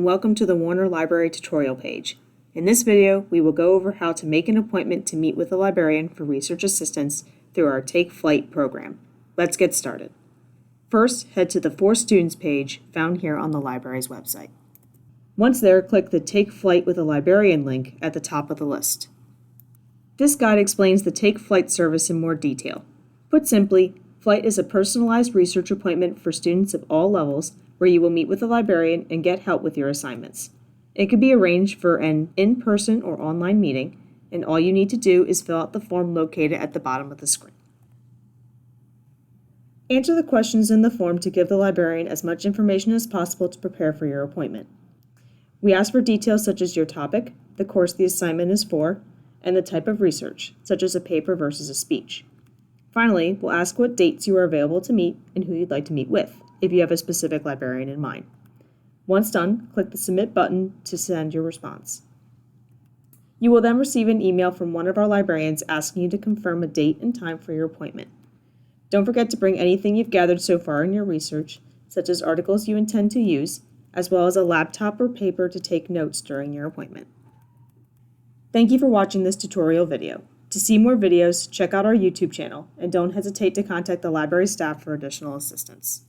and welcome to the Warner Library tutorial page. In this video, we will go over how to make an appointment to meet with a librarian for research assistance through our Take Flight program. Let's get started. First, head to the For Students page found here on the library's website. Once there, click the Take Flight with a Librarian link at the top of the list. This guide explains the Take Flight service in more detail. Put simply, Flight is a personalized research appointment for students of all levels where you will meet with a librarian and get help with your assignments. It can be arranged for an in-person or online meeting, and all you need to do is fill out the form located at the bottom of the screen. Answer the questions in the form to give the librarian as much information as possible to prepare for your appointment. We ask for details such as your topic, the course the assignment is for, and the type of research, such as a paper versus a speech. Finally, we'll ask what dates you are available to meet and who you'd like to meet with, if you have a specific librarian in mind. Once done, click the Submit button to send your response. You will then receive an email from one of our librarians asking you to confirm a date and time for your appointment. Don't forget to bring anything you've gathered so far in your research, such as articles you intend to use, as well as a laptop or paper to take notes during your appointment. Thank you for watching this tutorial video. To see more videos, check out our YouTube channel, and don't hesitate to contact the library staff for additional assistance.